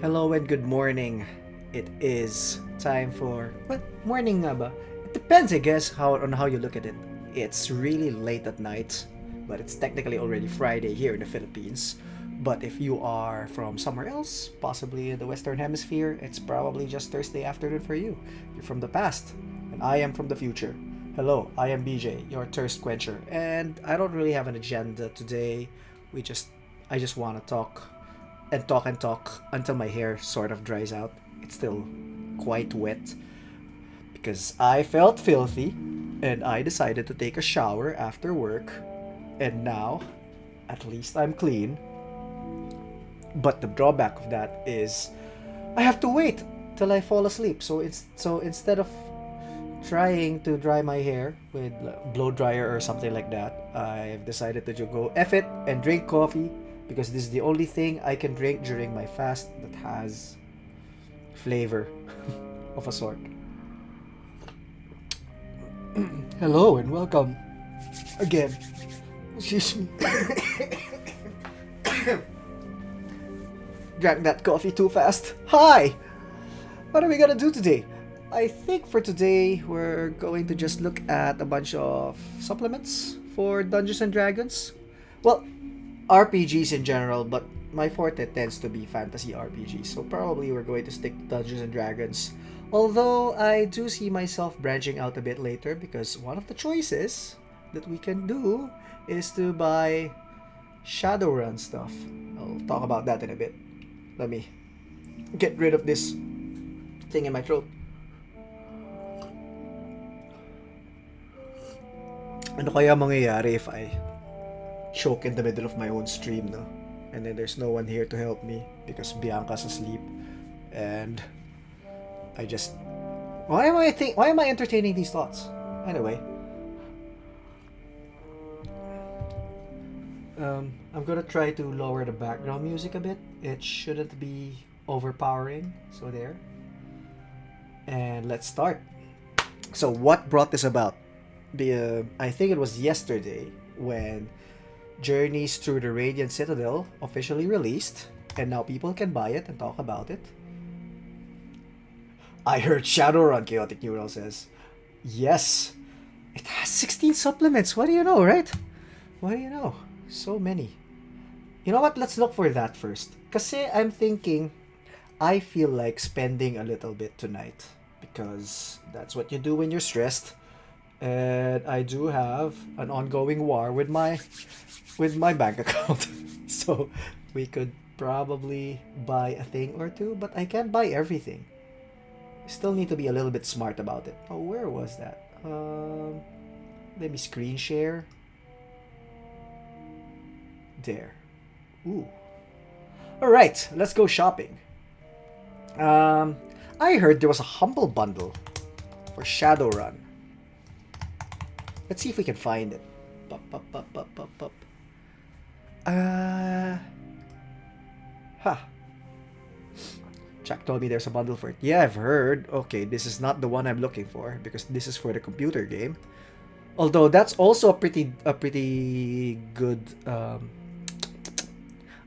Hello and good morning. It is time for morning nga ba? It depends, I guess, how you look at it. It's really late at night, but it's technically already Friday here in the Philippines. But if you are from somewhere else, possibly in the Western Hemisphere, it's probably just Thursday afternoon for you. You're from the past, and I am from the future. Hello, I am BJ, your thirst quencher, and I don't really have an agenda today. We just I just want to talk and talk until my hair sort of dries out. It's still quite wet because I felt filthy and I decided to take a shower after work. And now, at least I'm clean. But the drawback of that is I have to wait till I fall asleep. So instead of trying to dry my hair with blow dryer or something like that, I've decided to just go F it and drink coffee because this is the only thing I can drink during my fast that has flavor of a sort. Hello and welcome again. Excuse me. Drank that coffee too fast. Hi! What are we gonna do today? I think for today we're going to just look at a bunch of supplements for Dungeons and Dragons. Well, RPGs in general, but my forte tends to be fantasy RPGs, so probably we're going to stick to Dungeons and Dragons. Although I do see myself branching out a bit later because one of the choices that we can do is to buy Shadowrun stuff. I'll talk about that in a bit. Let me get rid of this thing in my throat. Ano kaya mangyayari if I choke in the middle of my own stream, no? and then there's no one here to help me because Bianca's asleep, and I just why am I entertaining these thoughts? Anyway, I'm gonna try to lower the background music a bit. It shouldn't be overpowering. So there. And let's start. So what brought this about? I think it was yesterday when Journeys Through the Radiant Citadel officially released, and now people can buy it and talk about it. I heard Shadowrun, Chaotic Neural says. Yes, it has 16 supplements. What do you know, right? What do you know? So many. You know what? Let's look for that first. Kasi I'm thinking, I feel like spending a little bit tonight. Because that's what you do when you're stressed. And I do have an ongoing war with my bank account. So we could probably buy a thing or two, but I can't buy everything. Still need to be a little bit smart about it. Oh, where was that? Let me screen share. There. Ooh. Alright, let's go shopping. I heard there was a Humble Bundle for Shadowrun. Let's see if we can find it. Pup. Huh. Jack told me there's a bundle for it. Yeah, I've heard. Okay, this is not the one I'm looking for because this is for the computer game. Although that's also a pretty good I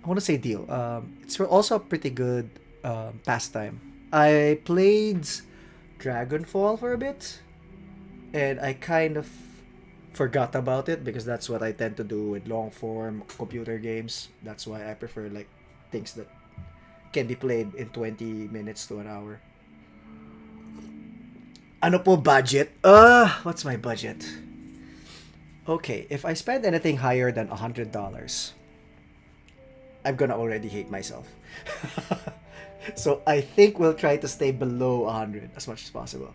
want to say deal. It's also a pretty good pastime. I played Dragonfall for a bit, and I kind of forgot about it because that's what I tend to do with long form computer games. That's why I prefer like things that can be played in 20 minutes to an hour. Ano po budget? What's my budget? Okay, if I spend anything higher than $100, I'm gonna already hate myself. So I think we'll try to stay below 100 as much as possible.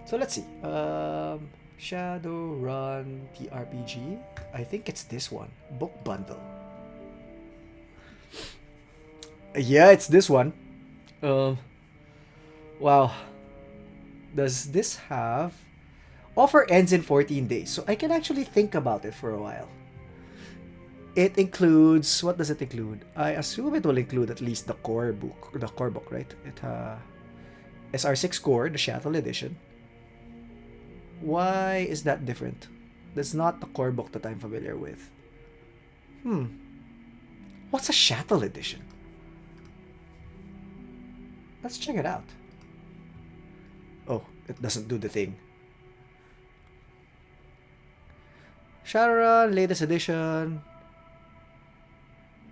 So let's see. Shadowrun TRPG. I think it's this one. Book bundle. Yeah, it's this one. Wow. Does this have... Offer ends in 14 days, so I can actually think about it for a while. It includes... What does it include? I assume it will include at least the core book. The core book, right? SR6 Core, the Shuttle Edition. Why is that different? That's not the core book that I'm familiar with. What's a Shuttle Edition? Let's check it out. Oh, it doesn't do the thing. Shadowrun, latest edition.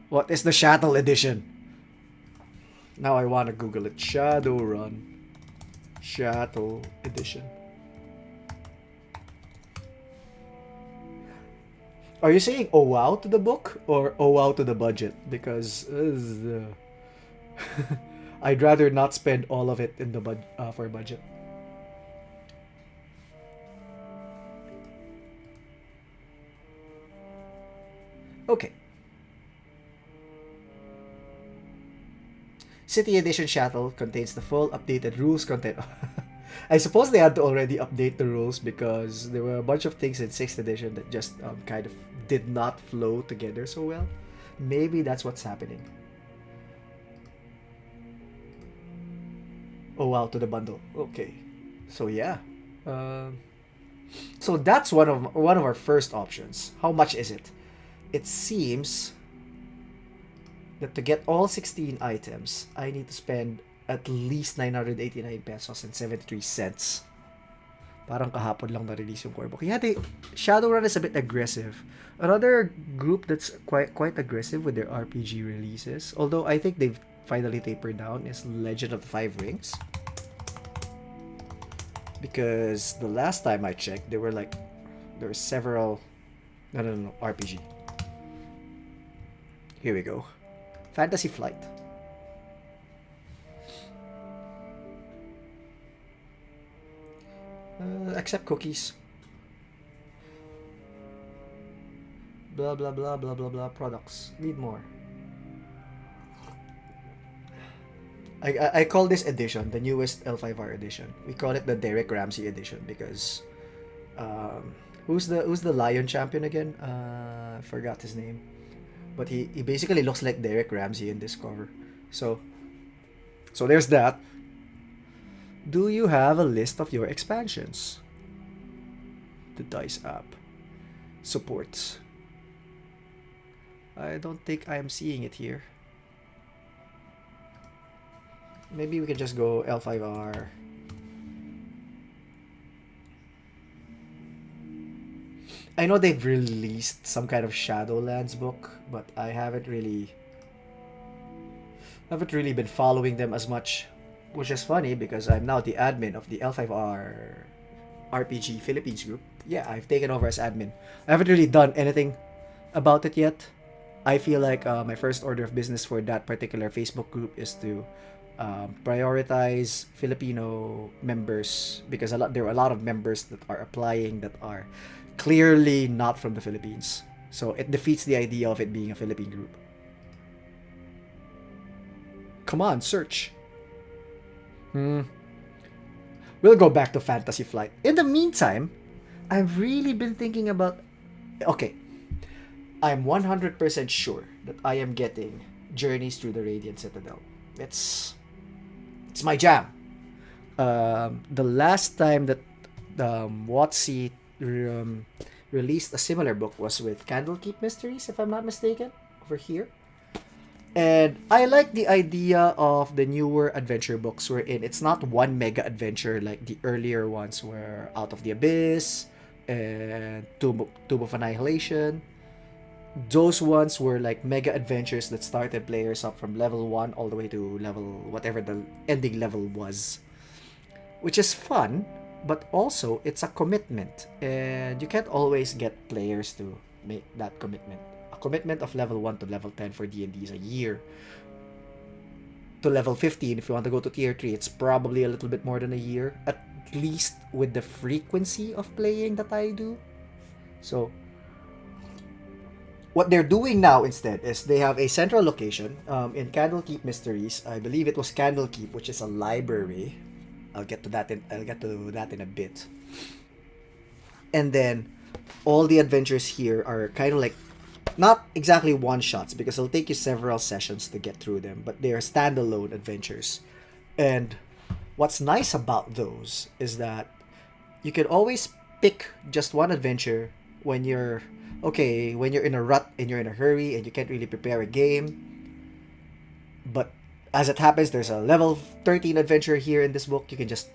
What is the Shuttle Edition? Now I want to Google it. Shadowrun. Shuttle Edition. Are you saying oh wow to the book or oh wow to the budget? Because I'd rather not spend all of it in the for budget. Okay. City Edition Shuttle contains the full updated rules content. I suppose they had to already update the rules because there were a bunch of things in 6th edition that just kind of did not flow together so well. Maybe that's what's happening. Oh wow, to the bundle. Okay. So yeah. So that's one of our first options. How much is it? It seems that to get all 16 items, I need to spend at least 989 pesos and 73 cents. Parang kahapon lang na-release yung core book. Yeah, Shadowrun is a bit aggressive. Another group that's quite aggressive with their RPG releases, although I think they've finally tapered down, is Legend of the Five Rings. Because the last time I checked, there were several... No, RPG. Here we go. Fantasy Flight. Accept cookies. blah blah blah blah blah blah products. Read more. I call this edition the newest L5R edition. We call it the Derek Ramsey edition because who's the Lion champion again? I forgot his name, but he basically looks like Derek Ramsey in this cover. So there's that. Do you have a list of your expansions? The Dice app supports. I don't think I am seeing it here. Maybe we can just go L5R. I know they've released some kind of Shadowlands book, but I haven't really been following them as much, which is funny because I'm now the admin of the L5R RPG Philippines group. Yeah, I've taken over as admin. I haven't really done anything about it yet. I feel like my first order of business for that particular Facebook group is to prioritize Filipino members because there are a lot of members that are applying that are clearly not from the Philippines. So it defeats the idea of it being a Philippine group. Come on, search. We'll go back to Fantasy Flight. In the meantime, I've really been thinking about... Okay, I'm 100% sure that I am getting Journeys Through the Radiant Citadel. It's my jam. The last time that WotC released a similar book was with Candlekeep Mysteries, if I'm not mistaken, over here. And I like the idea of the newer adventure books wherein it's not one mega adventure like the earlier ones were Out of the Abyss and Tomb of Annihilation. Those ones were like mega adventures that started players up from level 1 all the way to level whatever the ending level was. Which is fun, but also it's a commitment. And you can't always get players to make that commitment. A commitment of level 1 to level 10 for D&D is a year. To level 15, if you want to go to tier 3, it's probably a little bit more than a year. At least with the frequency of playing that I do. So what they're doing now instead is they have a central location in Candlekeep Mysteries. I believe it was Candlekeep, which is a library. I'll get to that in a bit. And then all the adventures here are kind of like not exactly one shots because it'll take you several sessions to get through them, but they are standalone adventures. And what's nice about those is that you can always pick just one adventure when you're in a rut and you're in a hurry and you can't really prepare a game. But as it happens, there's a level 13 adventure here in this book. You can just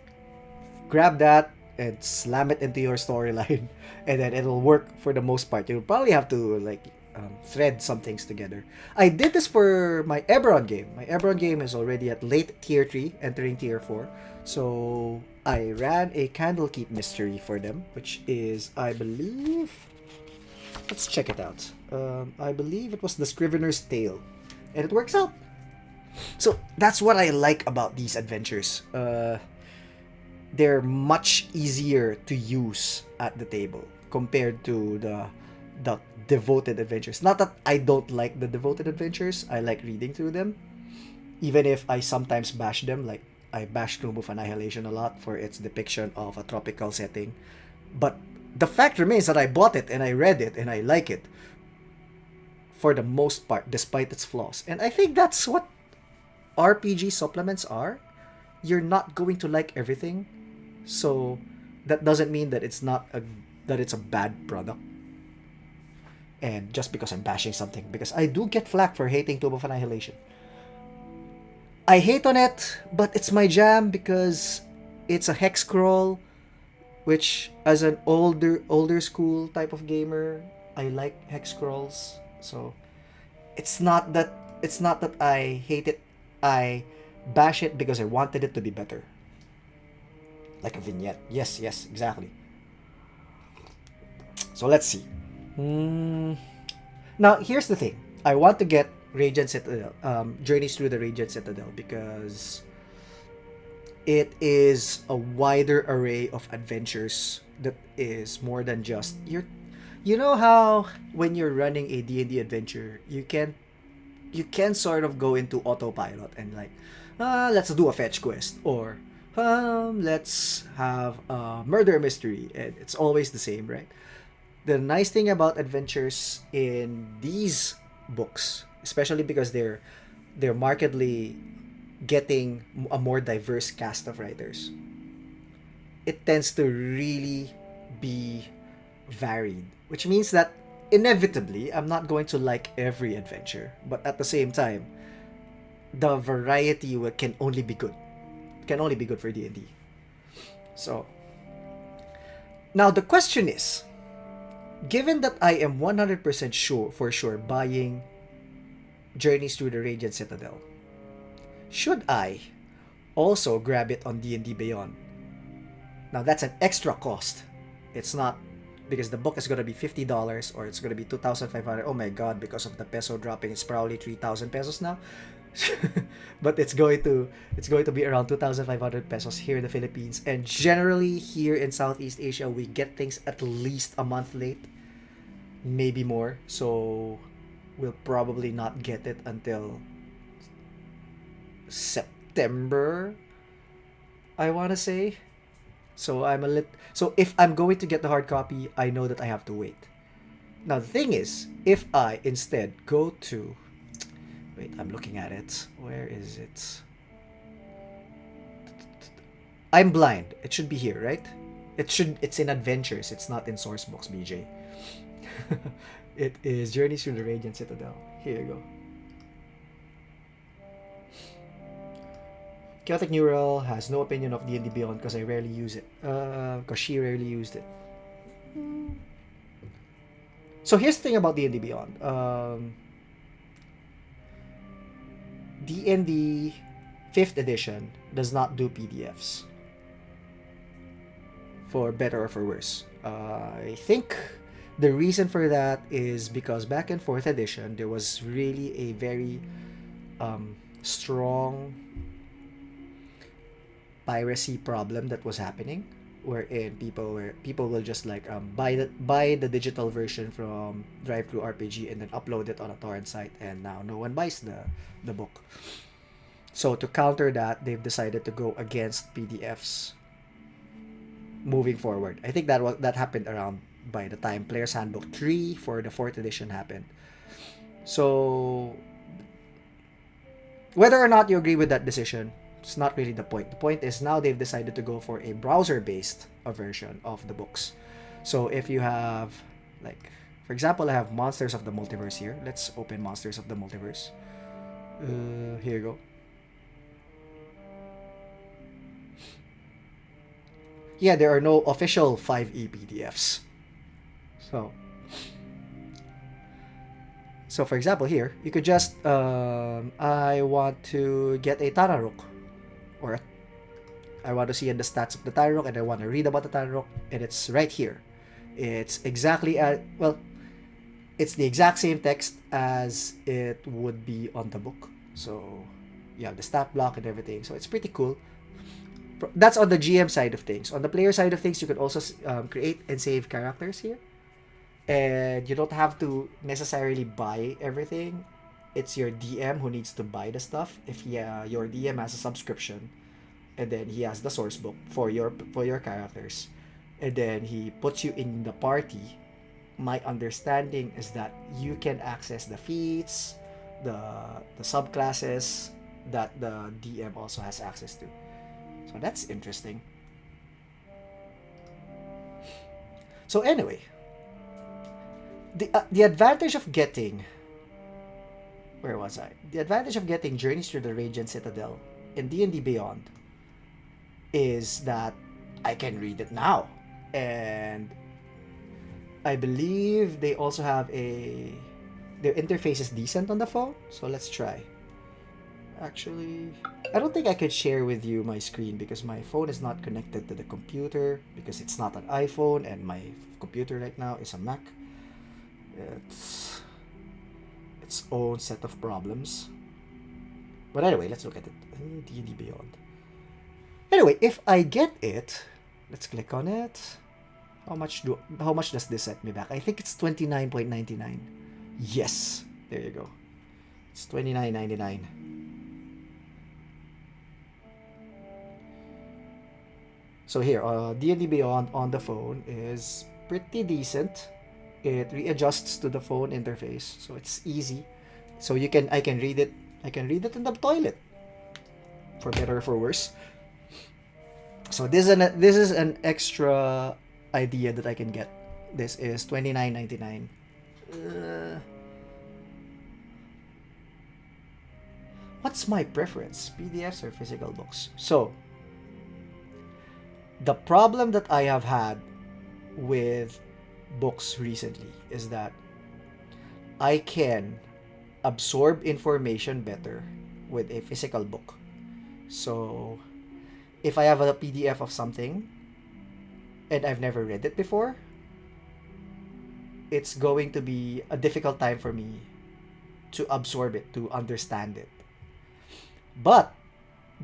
grab that and slam it into your storyline, and then it'll work for the most part. You'll probably have to thread some things together. I did this for my Eberron game. My Eberron game is already at late tier 3, entering tier 4. So I ran a Candlekeep mystery for them, which is, I believe... Let's check it out. I believe it was the Scrivener's Tale. And it works out. So that's what I like about these adventures. They're much easier to use at the table compared to the devoted adventures. Not that I don't like the devoted adventures. I like reading through them. Even if I sometimes bash them. Like I bash Tomb of Annihilation a lot for its depiction of a tropical setting. But the fact remains that I bought it and I read it and I like it for the most part, despite its flaws. And I think that's what RPG supplements are. You're not going to like everything, so that doesn't mean that it's a bad product. And just because I'm bashing something, because I do get flack for hating Tomb of Annihilation. I hate on it, but it's my jam because it's a hex crawl, which as an older school type of gamer, I like hex crawls. So it's not that I hate it. I bash it because I wanted it to be better. Like a vignette. Yes, exactly. So let's see. Now, here's the thing. I want to get Radiant Citadel, Journeys Through the Radiant Citadel, because it is a wider array of adventures that is more than just... You know how when you're running a D&D adventure, you can sort of go into autopilot and like, let's do a fetch quest, or let's have a murder mystery, and it's always the same, right? The nice thing about adventures in these books, especially because they're markedly getting a more diverse cast of writers, it tends to really be varied, which means that inevitably I'm not going to like every adventure, but at the same time, the variety can only be good. Can only be good for D&D. So, now the question is, given that I am 100% sure for sure buying Journeys Through the Radiant Citadel, should I also grab it on D&D Beyond? Now that's an extra cost. It's not because the book is going to be $50 or it's going to be 2,500. Oh my god, because of the peso dropping, it's probably 3,000 pesos now. But it's going to be around 2,500 pesos here in the Philippines, and generally here in Southeast Asia we get things at least a month late, maybe more. So we'll probably not get it until September, I want to say. So so if I'm going to get the hard copy, I know that I have to wait. Now the thing is, if I instead go to, wait, I'm looking at it. Where is it? I'm blind. It should be here, right? It's in Adventures. It's not in Sourcebooks, BJ. It is Journeys Through the Radiant Citadel. Here you go. Chaotic Neural has no opinion of D&D Beyond because I rarely use it. Because she rarely used it. So here's the thing about D&D Beyond. D&D 5th edition does not do PDFs. For better or for worse. I think the reason for that is because back in 4th edition, there was really a very strong piracy problem that was happening, wherein people will just like buy the digital version from Drive-Thru RPG and then upload it on a torrent site, and now no one buys the book. So to counter that, they've decided to go against PDFs moving forward. I think that happened around by the time Player's Handbook 3 for the 4th edition happened. So whether or not you agree with that decision, it's not really the point. The point is now they've decided to go for a browser-based version of the books. So if you have, like, for example, I have Monsters of the Multiverse here. Let's open Monsters of the Multiverse. Here you go. Yeah, there are no official 5e PDFs. So for example, here, you could just, I want to get a Tararuk, or I want to see the stats of the Tararuk, and I want to read about the Tararuk, and it's right here. It's exactly, it's the exact same text as it would be on the book. So you have the stat block and everything. So it's pretty cool. That's on the GM side of things. On the player side of things, you could also create and save characters here. And you don't have to necessarily buy everything. It's your DM who needs to buy the stuff. If your DM has a subscription, and then he has the source book for your characters, and then he puts you in the party, my understanding is that you can access the feats, the subclasses that the DM also has access to. So that's interesting. So anyway, the advantage of getting, where was I? The advantage of getting Journeys Through the Radiant Citadel in D&D Beyond is that I can read it now, and I believe they also have their interface is decent on the phone. So let's try. Actually, I don't think I could share with you my screen because my phone is not connected to the computer because it's not an iPhone, and my computer right now is a Mac. It's its own set of problems. But anyway, let's look at it. D&D Beyond. Anyway, if I get it, let's click on it. How much does this set me back? I think it's 29.99. Yes. There you go. It's 29.99. So here, D&D Beyond on the phone is pretty decent. It readjusts to the phone interface, so it's easy. So I can read it. I can read it in the toilet, for better or for worse. So this is an extra idea that I can get. This is 29.99. What's my preference? PDFs or physical books? So the problem that I have had with books recently is that I can absorb information better with a physical book. So if I have a PDF of something and I've never read it before, it's going to be a difficult time for me to absorb it, to understand it. But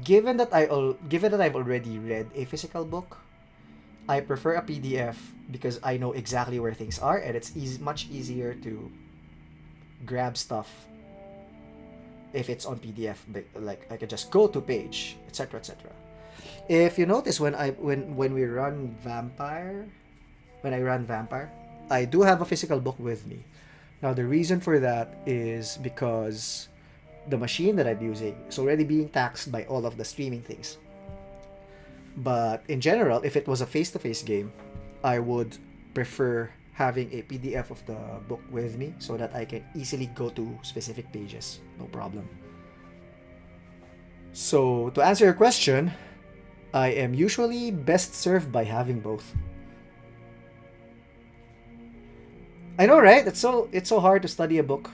given that I've already read a physical book, I prefer a PDF because I know exactly where things are, and it's much easier to grab stuff if it's on PDF. Like I can just go to page, etc., etc. If you notice, when we run Vampire, when I run Vampire, I do have a physical book with me. Now the reason for that is because the machine that I'm using is already being taxed by all of the streaming things. But in general, if it was a face-to-face game, I would prefer having a PDF of the book with me so that I can easily go to specific pages. No problem. So, to answer your question, I am usually best served by having both. I know, right? It's so hard to study a book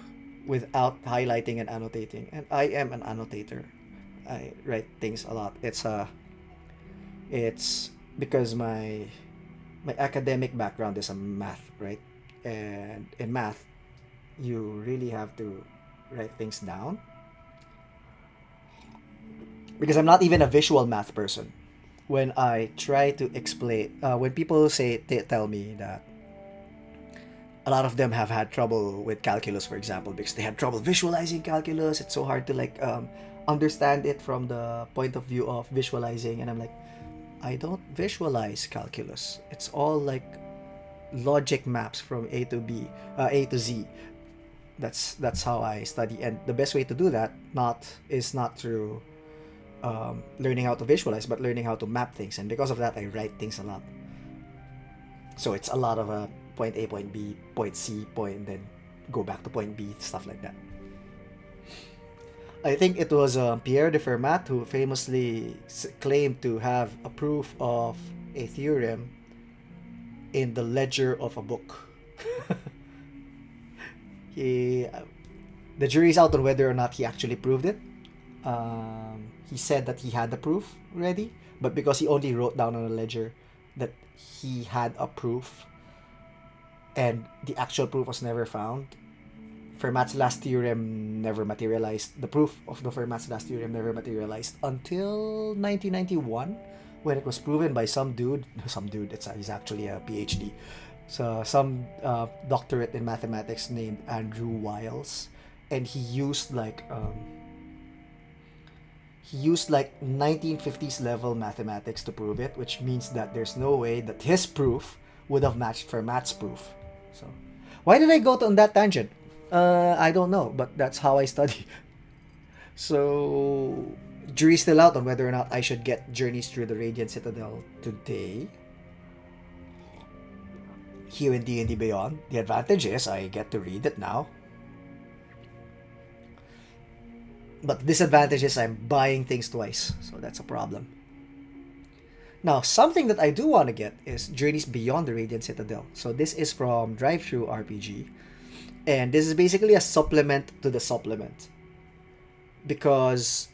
without highlighting and annotating, and I am an annotator. I write things a lot. It's because my academic background is a math, right? And in math, you really have to write things down because I'm not even a visual math person. When I try to explain, when people tell me that a lot of them have had trouble with calculus, for example, because they had trouble visualizing calculus. It's so hard to understand it from the point of view of visualizing, and I'm like, I don't visualize calculus. It's all like logic maps from A to Z. That's how I study, and the best way to do that not through learning how to visualize, but learning how to map things. And because of that, I write things a lot. So it's a lot of a point A, point B, point C, point, and then go back to point B, stuff like that. I think it was Pierre de Fermat who famously claimed to have a proof of a theorem in the ledger of a book. he, the jury's out on whether or not he actually proved it. He said that he had the proof ready, but because he only wrote down on a ledger that he had a proof, and the actual proof was never found, Fermat's last theorem never materialized. The proof of the Fermat's last theorem never materialized until 1991, when it was proven by some dude. He's actually a PhD. So some doctorate in mathematics named Andrew Wiles, and he used like 1950s level mathematics to prove it, which means that there's no way that his proof would have matched Fermat's proof. So, why did I go on that tangent? I don't know, but that's how I study. So, jury's still out on whether or not I should get Journeys Through the Radiant Citadel today. Here in D&D Beyond, the advantage is I get to read it now. But the disadvantage is I'm buying things twice, so that's a problem. Now, something that I do want to get is Journeys Beyond the Radiant Citadel. So this is from Drive-Thru RPG. And this is basically a supplement to the supplement. Because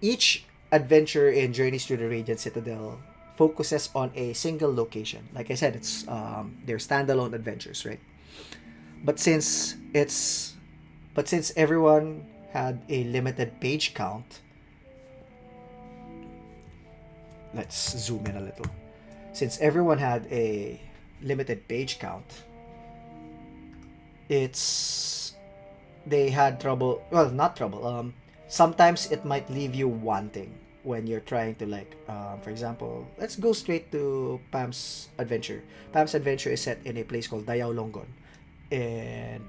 each adventure in Journeys Through the Radiant Citadel focuses on a single location. Like I said, it's they're standalone adventures, right? But since everyone had a limited page count, let's zoom in a little. Since everyone had a limited page count, it's they had trouble. Well, not trouble. Sometimes it might leave you wanting when you're trying to like, for example, let's go straight to Pam's adventure. Pam's adventure is set in a place called Dayao Longon, and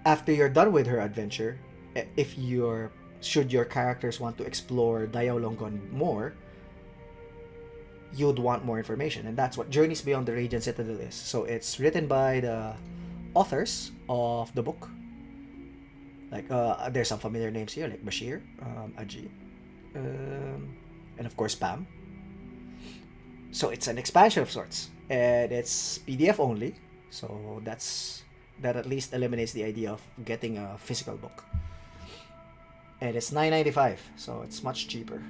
after you're done with her adventure, if you're should your characters want to explore Dayao Longon more, you'd want more information, and that's what Journeys Beyond the Radiant Citadel is. So it's written by the authors of the book. Like there's some familiar names here, like Bashir, Ajit, and of course Pam. So it's an expansion of sorts, and it's PDF only. So that at least eliminates the idea of getting a physical book. And it's $9.95, so it's much cheaper.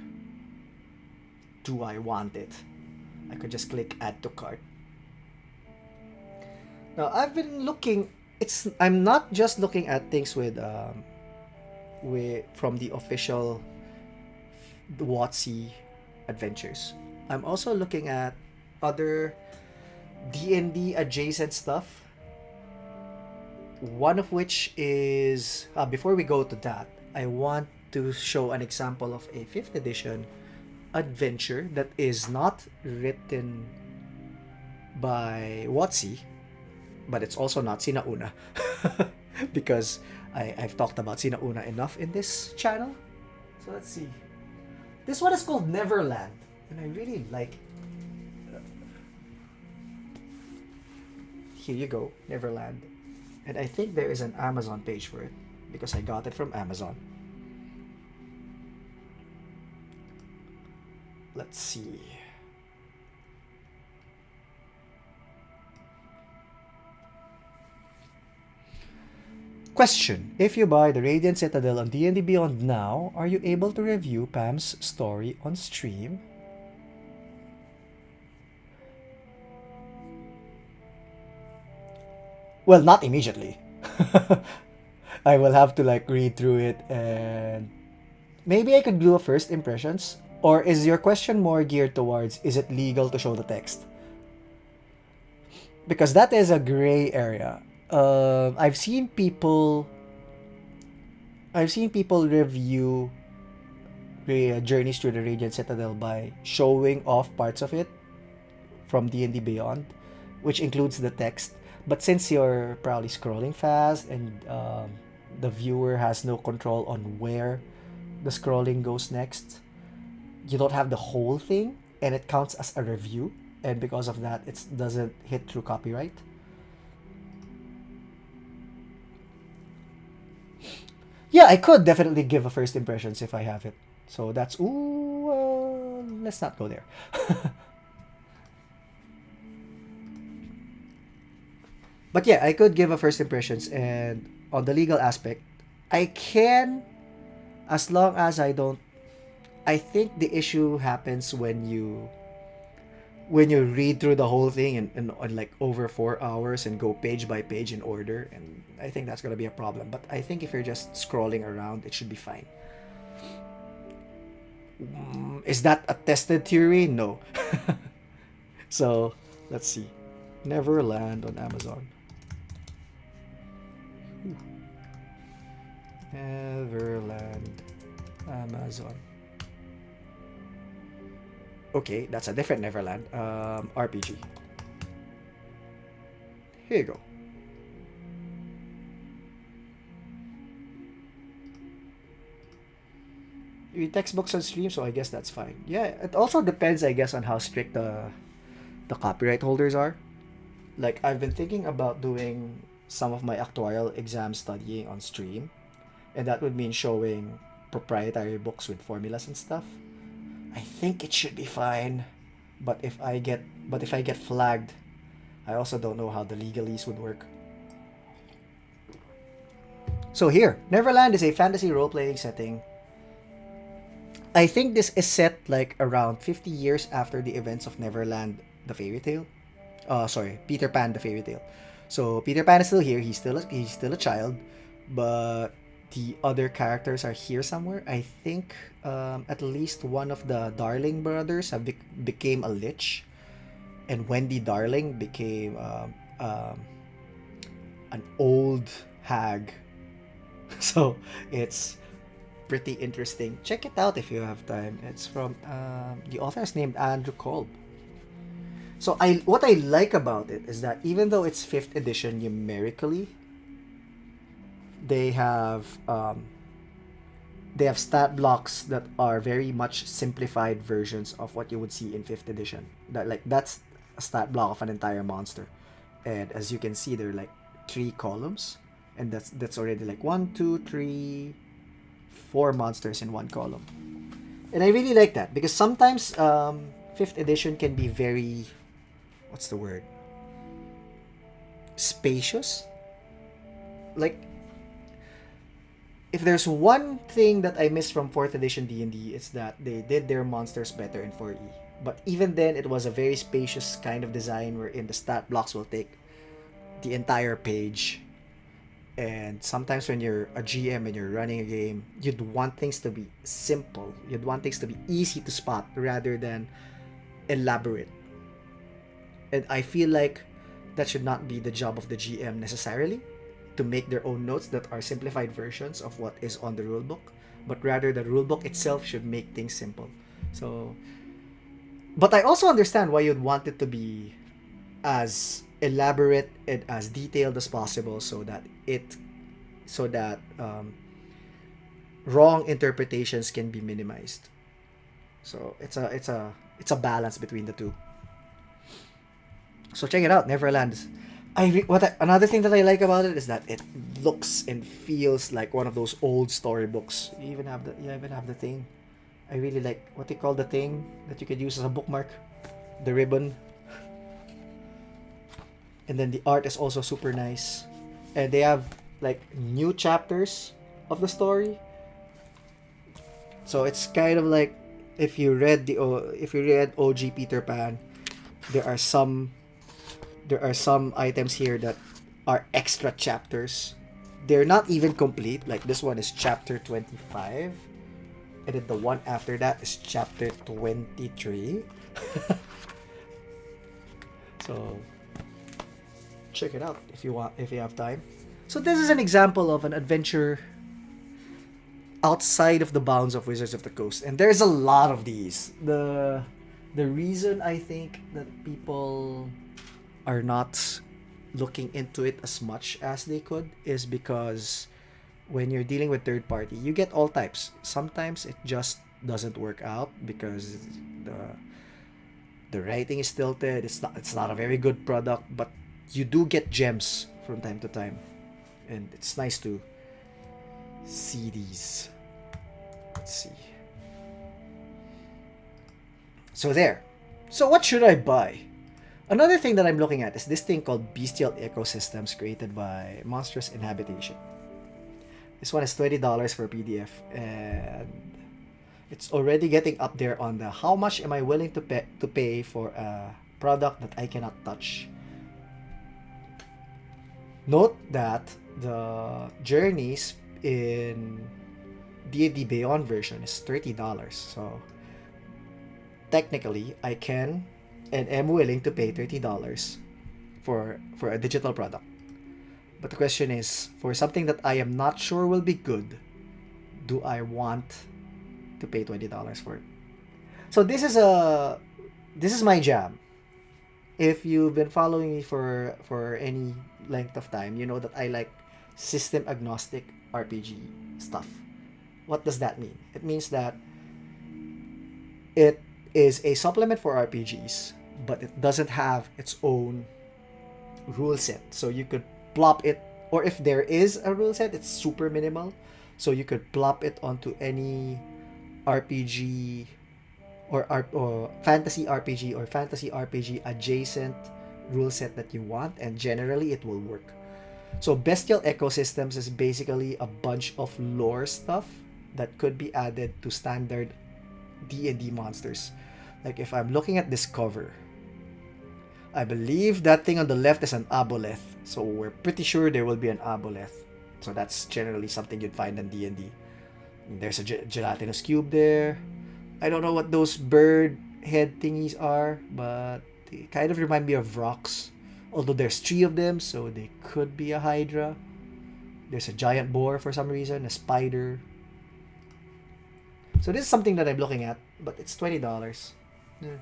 Do I want it? I could just click add to cart. Now I've been looking. I'm not just looking at things with from the official WotC adventures. I'm also looking at other D&D adjacent stuff. One of which is before we go to that, I want to show an example of a 5th edition adventure that is not written by WotC, but it's also not Sinauna because I've talked about Sinauna enough in this channel. So let's see. This one is called Neverland, and I really like. Here you go, Neverland, and I think there is an Amazon page for it because I got it from Amazon. Let's see. Question: if you buy the Radiant Citadel on D&D Beyond now, are you able to review Pam's story on stream? Well, not immediately. I will have to like read through it, and maybe I could do a first impressions. Or is your question more geared towards, is it legal to show the text? Because that is a gray area. I've seen people review Journeys through the Radiant Citadel by showing off parts of it from D&D Beyond, which includes the text. But since you're probably scrolling fast and the viewer has no control on where the scrolling goes next, you don't have the whole thing, and it counts as a review, and because of that, it doesn't hit through copyright. Yeah, I could definitely give a first impressions if I have it. So that's let's not go there. But yeah, I could give a first impressions, and on the legal aspect, I can, as long as I don't. I think the issue happens when you read through the whole thing in like over 4 hours and go page by page in order, and I think that's gonna be a problem. But I think if you're just scrolling around, it should be fine. Is that a tested theory? No. So let's see. Neverland on Amazon. Neverland, Amazon. Okay, that's a different Neverland. RPG. Here you go. You read textbooks on stream, so I guess that's fine. Yeah, it also depends, I guess, on how strict the copyright holders are. Like, I've been thinking about doing some of my actuarial exam studying on stream, and that would mean showing proprietary books with formulas and stuff. I think it should be fine, but if I get flagged, I also don't know how the legalese would work. So here, Neverland is a fantasy role-playing setting. I think this is set like around 50 years after the events of Neverland, the fairy tale. Peter Pan, the fairy tale. So Peter Pan is still here. He's still a child, but the other characters are here somewhere. I think at least one of the Darling brothers became a lich, and Wendy Darling became an old hag. So it's pretty interesting. Check it out if you have time. It's from the author is named Andrew Kolb. So I what I like about it is that even though it's fifth edition numerically, they have um, they have stat blocks that are very much simplified versions of what you would see in fifth edition. That's a stat block of an entire monster, and as you can see, there are like three columns, and that's already like one, two, three, four monsters in one column. And I really like that because sometimes fifth edition can be very, what's the word? Spacious. Like if there's one thing that I miss from 4th edition D&D, it's that they did their monsters better in 4E. But even then, it was a very spacious kind of design wherein the stat blocks will take the entire page. And sometimes when you're a GM and you're running a game, you'd want things to be simple. You'd want things to be easy to spot rather than elaborate. And I feel like that should not be the job of the GM necessarily, to make their own notes that are simplified versions of what is on the rulebook, but rather the rulebook itself should make things simple. So, but I also understand why you'd want it to be as elaborate and as detailed as possible, so that wrong interpretations can be minimized. So it's a balance between the two. So check it out, Neverland. Another thing that I like about it is that it looks and feels like one of those old storybooks. You even have the thing. I really like what they call the thing that you could use as a bookmark, the ribbon. And then the art is also super nice, and they have like new chapters of the story. So it's kind of like if you read OG Peter Pan, there are some items here that are extra chapters. They're not even complete. Like this one is chapter 25, and then the one after that is chapter 23. So check it out if you have time. So this is an example of an adventure outside of the bounds of Wizards of the Coast, and there's a lot of these. The reason I think that people are not looking into it as much as they could is because when you're dealing with third party, you get all types. Sometimes it just doesn't work out because the writing is tilted. It's not a very good product, but you do get gems from time to time, and it's nice to see these. Let's see. So there. So what should I buy? Another thing that I'm looking at is this thing called Bestial Ecosystems, created by Monstrous Inhabitation. This one is $20 for PDF, and it's already getting up there on the how much am I willing to pay for a product that I cannot touch. Note that the Journeys in D&D Beyond version is $30, so technically I can and am willing to pay $30 for a digital product. But the question is, for something that I am not sure will be good, do I want to pay $20 for it? So this is my jam. If you've been following me for any length of time, you know that I like system agnostic RPG stuff. What does that mean? It means that it is a supplement for RPGs, but it doesn't have its own rule set. So you could plop it, or if there is a rule set, it's super minimal. So you could plop it onto any RPG or fantasy RPG or fantasy RPG adjacent rule set that you want, and generally it will work. So Bestial Ecosystems is basically a bunch of lore stuff that could be added to standard D&D monsters. Like if I'm looking at this cover, I believe that thing on the left is an aboleth. So we're pretty sure there will be an aboleth. So that's generally something you'd find in D&D. There's a gelatinous cube there. I don't know what those bird head thingies are, but They kind of remind me of rocks. Although there's 3 of them, so they could be a Hydra. There's a giant boar for some reason, a spider. So this is something that I'm looking at, but it's $20. Yeah.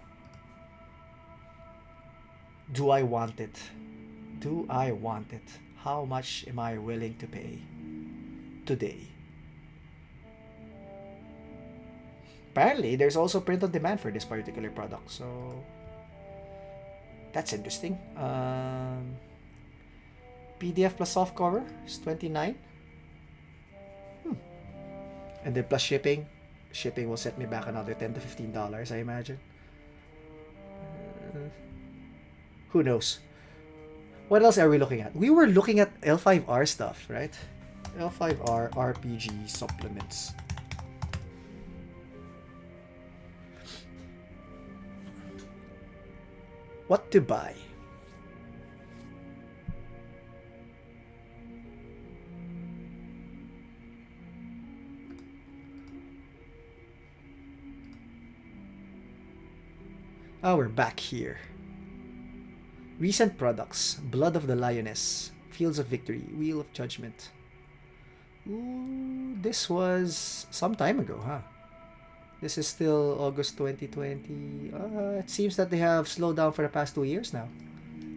Do I want it? Do I want it? How much am I willing to pay today? Apparently, there's also print on demand for this particular product, so that's interesting. PDF plus soft cover is $29. And then plus shipping. Shipping will set me back another $10 to $15, I imagine. Who knows? What else are we looking at? We were looking at L5R stuff, right? L5R RPG supplements. What to buy? Oh, we're back here. Recent products: Blood of the Lioness, Fields of Victory, Wheel of Judgment. Ooh, this was some time ago, huh? This is still August 2020. It seems that they have slowed down for the past 2 years now.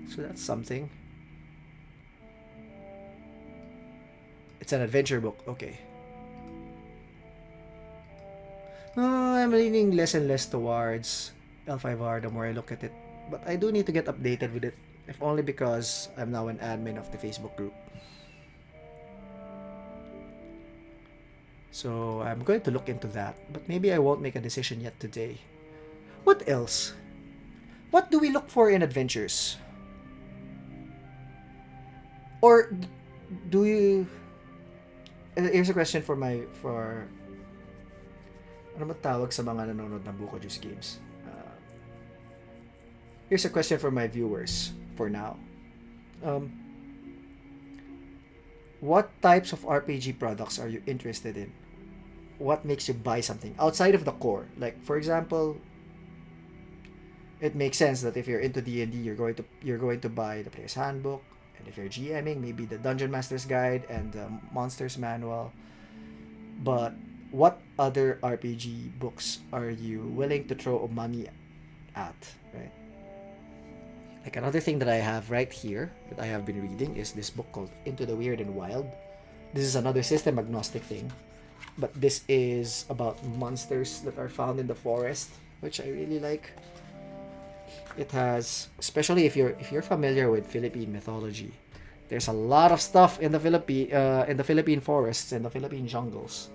So that's something. It's an adventure book. Okay. I'm leaning less and less towards L5R the more I look at it. But I do need to get updated with it. If only because I'm now an admin of the Facebook group. So I'm going to look into that. But maybe I won't make a decision yet today. What else? What do we look for in adventures? Or do you... Here's a question for ano ba tawag sa mga nanonood ng Buko Juice Games? Here's a question for my viewers for now. What types of RPG products are you interested in? What makes you buy something outside of the core? Like, for example, it makes sense that if you're into D&D, you're going to buy the Player's Handbook, and if you're GMing, maybe the Dungeon Master's Guide and the Monster's Manual. But what other RPG books are you willing to throw money at, right? Like another thing that I have right here that I have been reading is this book called Into the Weird and Wild. This is another system agnostic thing, but this is about monsters that are found in the forest, which I really like. It has, especially if you're familiar with Philippine mythology, there's a lot of stuff in the Philippine forests and the Philippine jungles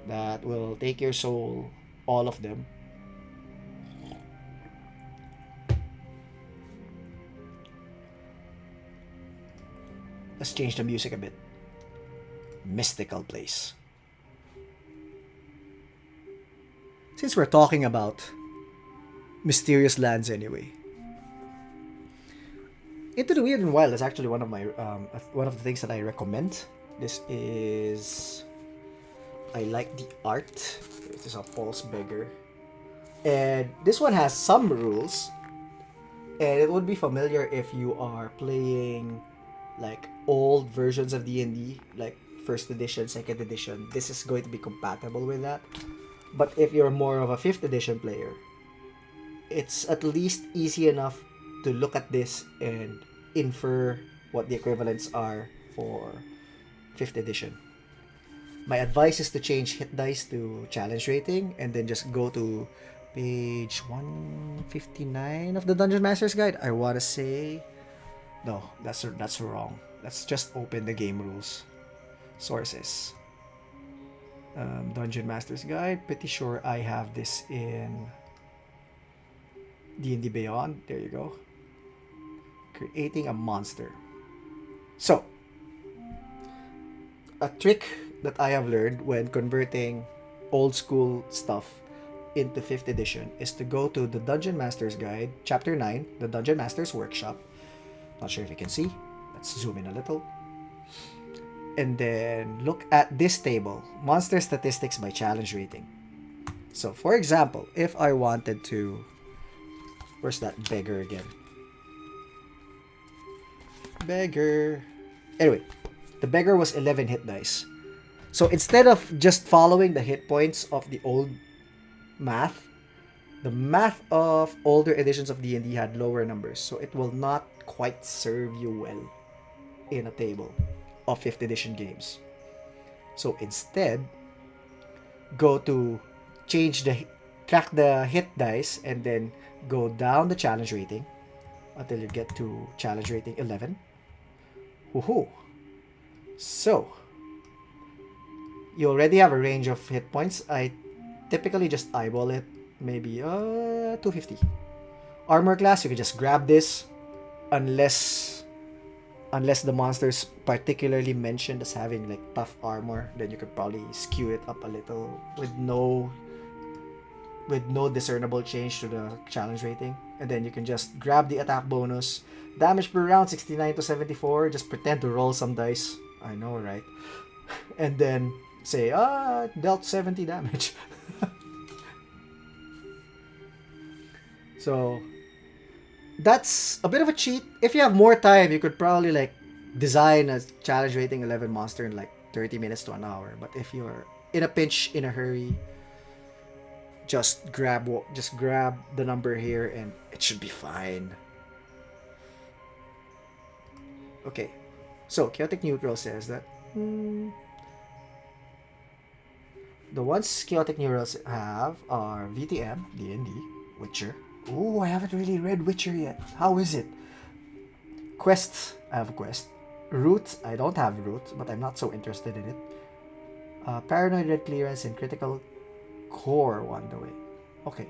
that will take your soul, all of them. Let's change the music a bit. Mystical place. Since we're talking about mysterious lands anyway, Into the Weird and Wild is actually one of the things that I recommend. This is, I like the art. This is a false beggar, and this one has some rules, and it would be familiar if you are playing like old versions of D&D, like first edition, second edition. This is going to be compatible with that. But if you're more of a 5th edition player, it's at least easy enough to look at this and infer what the equivalents are for 5th edition. My advice is to change hit dice to challenge rating and then just go to page 159 of the Dungeon Master's Guide. I want to say... No, that's wrong. Let's just open the game rules. Sources. Dungeon Master's Guide. Pretty sure I have this in D&D Beyond. There you go. Creating a monster. So, a trick that I have learned when converting old school stuff into 5th edition is to go to the Dungeon Master's Guide, Chapter 9, the Dungeon Master's Workshop. Not sure if you can see. Let's zoom in a little. And then look at this table, Monster Statistics by Challenge Rating. So, for example, if I wanted to... Where's that beggar again? Beggar. Anyway, the beggar was 11 hit dice. So instead of just following the hit points of the old math, the math of older editions of D&D had lower numbers, so it will not quite serve you well in a table of 5th edition games. So instead, go to track the hit dice and then go down the challenge rating until you get to challenge rating 11. Woohoo! So, you already have a range of hit points. I typically just eyeball it, maybe 250. Armor class, you can just grab this unless the monster's particularly mentioned as having like tough armor, then you could probably skew it up a little with no discernible change to the challenge rating. And then you can just grab the attack bonus. Damage per round 69 to 74. Just pretend to roll some dice. I know, right? And then say, dealt 70 damage. So that's a bit of a cheat. If you have more time, you could probably like design a challenge rating 11 monster in like 30 minutes to an hour. But if you're in a pinch, in a hurry, just grab the number here and it should be fine. Okay, so Chaotic Neutral says that the ones Chaotic Neutrals have are VTM, D&D, Witcher. Ooh, I haven't really read Witcher yet. How is it? Quests, I have a quest. Root, I don't have Root, but I'm not so interested in it. Paranoid Red Clearance and Critical Core one the way. Okay.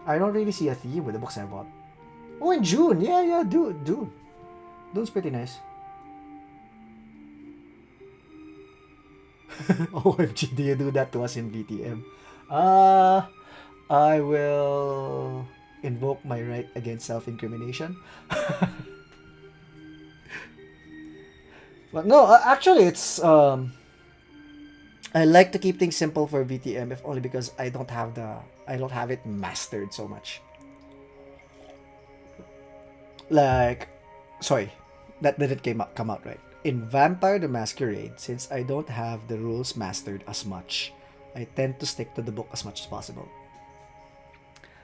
I don't really see a theme with the books I bought. Oh, in June! Yeah, Dune. Dune's pretty nice. OMG, do you do that to us in VTM? I will invoke my right against self-incrimination. But no, actually, it's I like to keep things simple for VTM, if only because I don't have it mastered so much. Like, sorry, that didn't come out right. In Vampire the Masquerade, since I don't have the rules mastered as much, I tend to stick to the book as much as possible.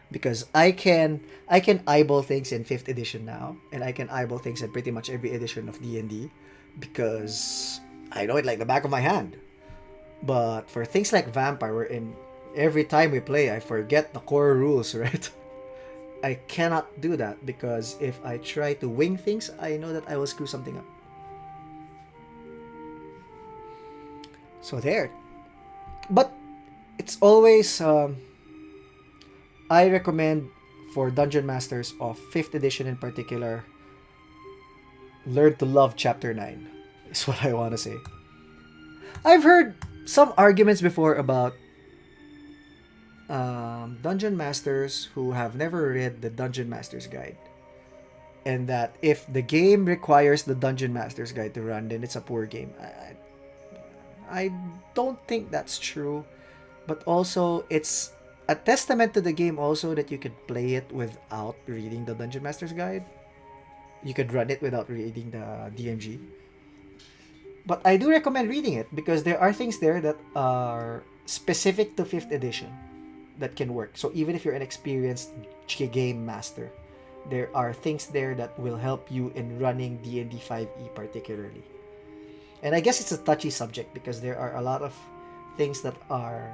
Because I can eyeball things in 5th edition now, and I can eyeball things in pretty much every edition of D&D, because I know it like the back of my hand. But for things like Vampire, wherein every time we play, I forget the core rules, right? I cannot do that, because if I try to wing things, I know that I will screw something up. So there. But it's always I recommend for Dungeon Masters of 5th edition in particular, learn to love Chapter 9 is what I want to say. I've heard some arguments before about Dungeon Masters who have never read the Dungeon Master's Guide, and that if the game requires the Dungeon Master's Guide to run, then it's a poor game. I don't think that's true, but also it's a testament to the game also that you could play it without reading the Dungeon Master's Guide. You could run it without reading the DMG. But I do recommend reading it, because there are things there that are specific to 5th edition that can work. So even if you're an experienced game master, there are things there that will help you in running D&D 5e particularly. And I guess it's a touchy subject, because there are a lot of things that are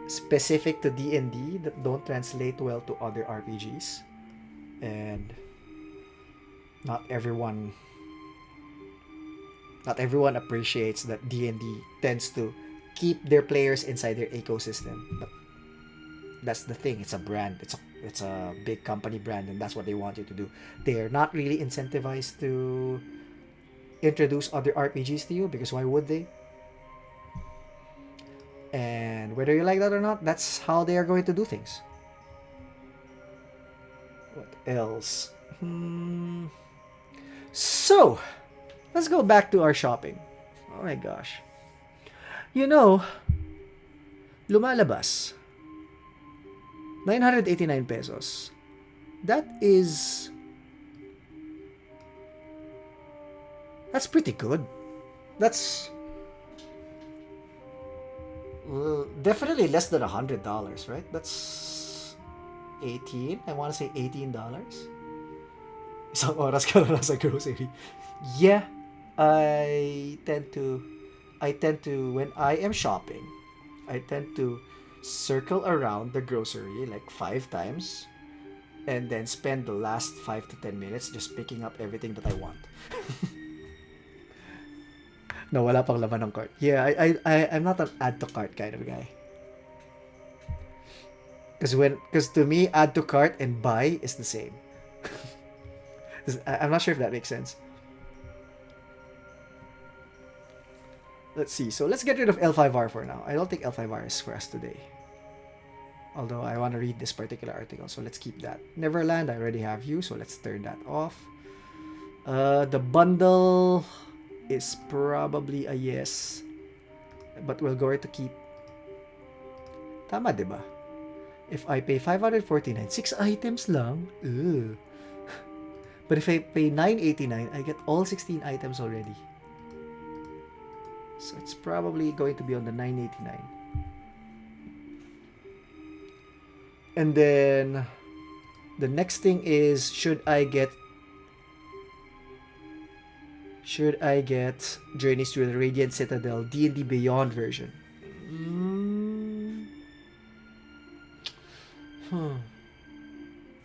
specific to D&D that don't translate well to other RPGs. And not everyone appreciates that D&D tends to keep their players inside their ecosystem. But that's the thing. It's a brand. It's a big company brand, and that's what they want you to do. They are not really incentivized to introduce other RPGs to you, because why would they? And whether you like that or not, that's how they are going to do things. What else? So, let's go back to our shopping. Oh my gosh. Lumalabas. 989 pesos. That is That's pretty good. That's definitely less than $100, right? That's 18. I want to say $18. Isang oras ka na nasa grocery. Yeah, I tend to, when I am shopping, I tend to circle around the grocery like 5 times and then spend the last 5 to 10 minutes just picking up everything that I want. No, wala pang laman ng cart. Yeah, I'm not an add to cart kind of guy. Because to me, add to cart and buy is the same. I'm not sure if that makes sense. Let's see. So let's get rid of L5R for now. I don't think L5R is for us today. Although I want to read this particular article, so let's keep that. Neverland, I already have you, so let's turn that off. The bundle is probably a yes. But we're going to keep... Tama, diba? If I pay 549, 6 items lang. Ugh. But if I pay 989, I get all 16 items already. So it's probably going to be on the 989. And then the next thing is, should I get Journeys to the Radiant Citadel D&D Beyond version?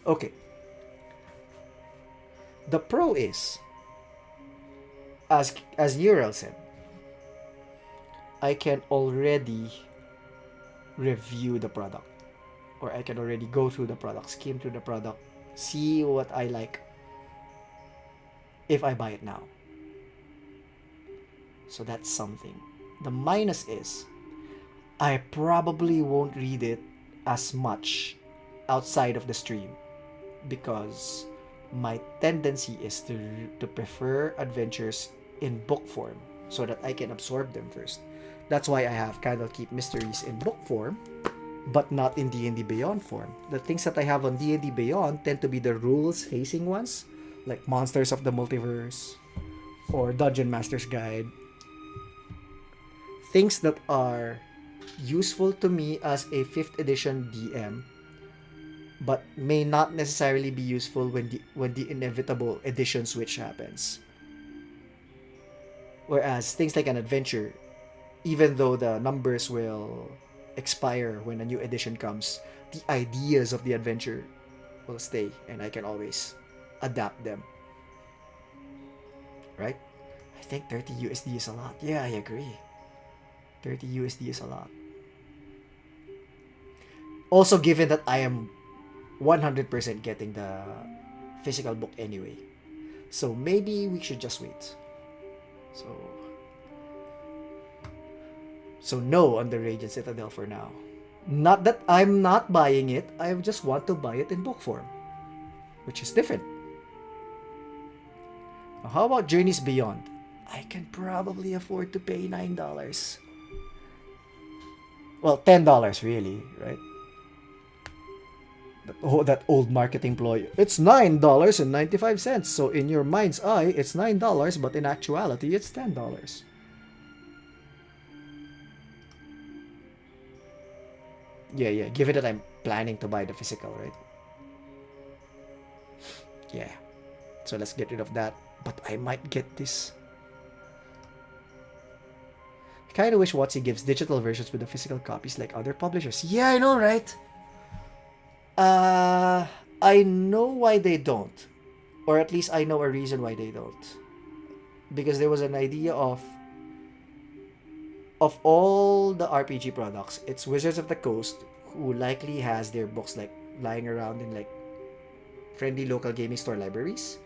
Okay. The pro is, as Urel said, I can already review the product. Or I can already go through the product, skim through the product, see what I like if I buy it now. So that's something. The minus is, I probably won't read it as much outside of the stream because my tendency is to prefer adventures in book form so that I can absorb them first. That's why I have Candlekeep Mysteries in book form, but not in D&D Beyond form. The things that I have on D&D Beyond tend to be the rules-facing ones, like Monsters of the Multiverse or Dungeon Master's Guide. Things that are useful to me as a 5th edition DM, but may not necessarily be useful when the inevitable edition switch happens. Whereas things like an adventure, even though the numbers will expire when a new edition comes, the ideas of the adventure will stay and I can always adapt them. Right? I think 30 USD is a lot. Yeah, I agree. 30 USD is a lot. Also, given that I am 100% getting the physical book anyway. So maybe we should just wait. So no on the Radiant Citadel for now. Not that I'm not buying it, I just want to buy it in book form, which is different. Now, how about Journeys Beyond? I can probably afford to pay $9. Well, $10 really, right? That old marketing ploy. It's $9.95. So in your mind's eye, it's $9, but in actuality, it's $10. Yeah. Given that I'm planning to buy the physical, right? Yeah. So let's get rid of that. But I might get this. I kind of wish WotC gives digital versions with the physical copies like other publishers. Yeah, I know, right? I know why they don't. Or at least I know a reason why they don't. Because there was an idea of all the RPG products, it's Wizards of the Coast who likely has their books like lying around in like friendly local gaming store libraries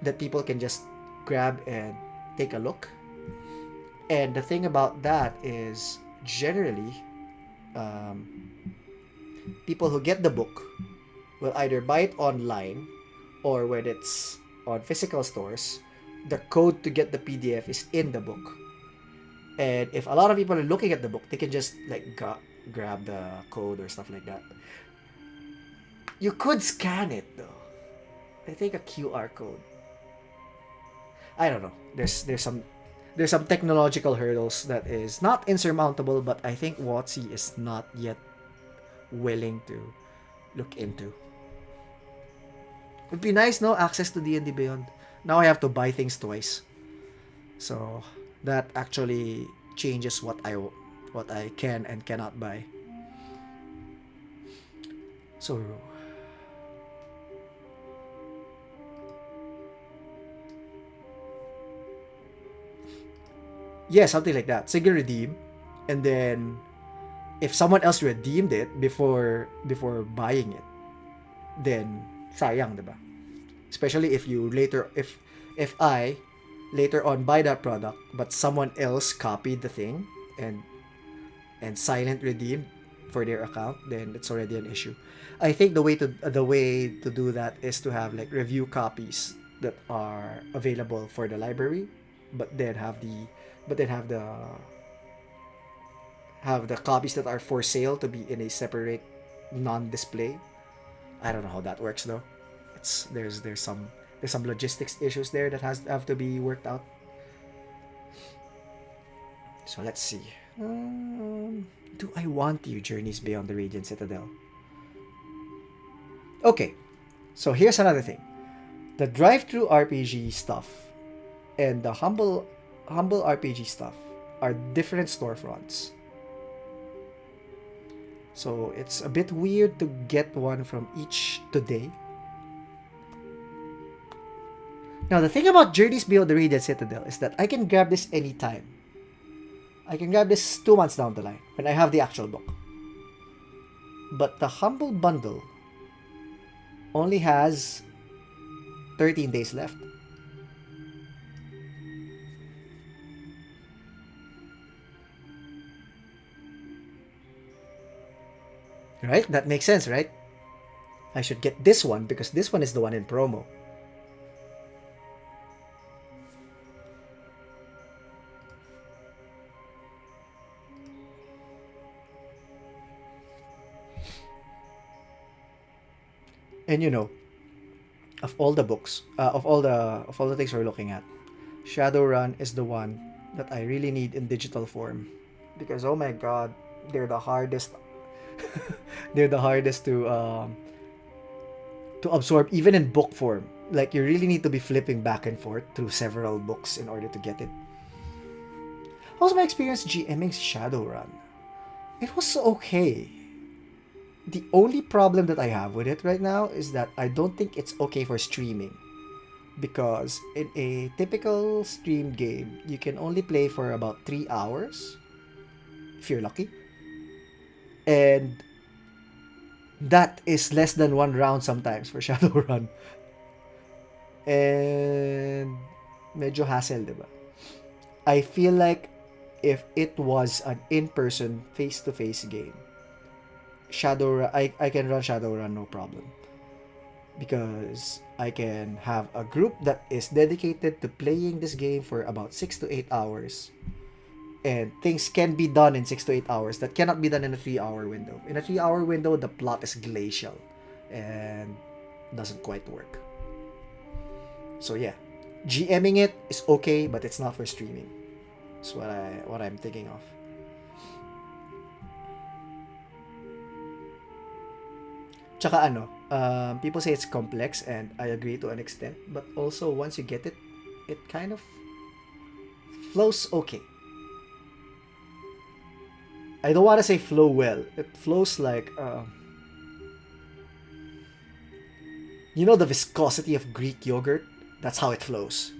that people can just grab and take a look. And the thing about that is generally people who get the book will either buy it online or when it's on physical stores, the code to get the PDF is in the book. And if a lot of people are looking at the book, they can just like grab the code or stuff like that. You could scan it though. I think a QR code. I don't know. There's some technological hurdles that is not insurmountable, but I think WotC is not yet willing to look into. It'd be nice, no, access to D&D Beyond. Now I have to buy things twice, so that actually changes what I can and cannot buy. So yeah, something like that. Sige, redeem, and then if someone else redeemed it before buying it, then sayang, diba? Especially if I later on buy that product, but someone else copied the thing and silent redeemed for their account, then it's already an issue. I think the way to do that is to have like review copies that are available for the library, but then have the copies that are for sale to be in a separate non-display. I don't know how that works though. There's some logistics issues there that have to be worked out. So let's see. Do I want you Journeys Beyond the Radiant Citadel? Okay, so here's another thing. The drive-through RPG stuff and the humble RPG stuff are different storefronts. So it's a bit weird to get one from each today. Now the thing about Journeys Beyond the Radiant Citadel is that I can grab this anytime. I can grab this 2 months down the line when I have the actual book. But the Humble Bundle only has 13 days left. Right? That makes sense, right? I should get this one because this one is the one in promo. And of all the books, of all the things we're looking at, Shadowrun is the one that I really need in digital form, because oh my god, they're the hardest. They're the hardest to absorb even in book form. Like you really need to be flipping back and forth through several books in order to get it. How was my experience GMing Shadowrun? It was okay. The only problem that I have with it right now is that I don't think it's okay for streaming. Because in a typical stream game, you can only play for about 3 hours, if you're lucky. And that is less than one round sometimes for Shadowrun. And medyo hassle, diba? I feel like if it was an in-person, face-to-face game, I can run Shadowrun no problem. Because I can have a group that is dedicated to playing this game for about 6 to 8 hours. And things can be done in 6 to 8 hours that cannot be done in a 3-hour window. In a 3-hour window, the plot is glacial and doesn't quite work. So yeah, GMing it is okay, but it's not for streaming. That's what I'm thinking of. Tsaka people say it's complex, and I agree to an extent, but also once you get it, it kind of flows okay. I don't want to say flow well. It flows like, the viscosity of Greek yogurt? That's how it flows.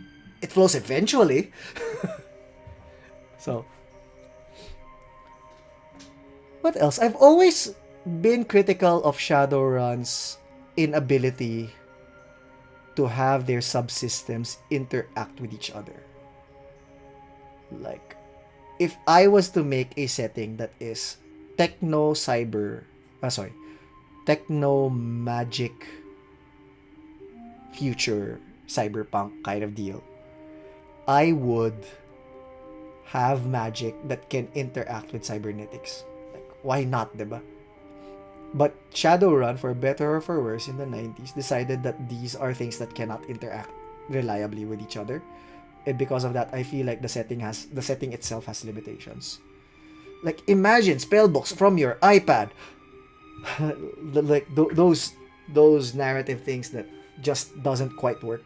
It flows eventually. So, what else? I've always been critical of Shadowrun's inability to have their subsystems interact with each other. Like, if I was to make a setting that is techno magic future cyberpunk kind of deal, I would have magic that can interact with cybernetics. Like, why not, diba? But Shadowrun, for better or for worse, in the 90s, decided that these are things that cannot interact reliably with each other. And because of that, I feel like the setting itself has limitations. Like, imagine spellbooks from your iPad. Like those narrative things that just doesn't quite work.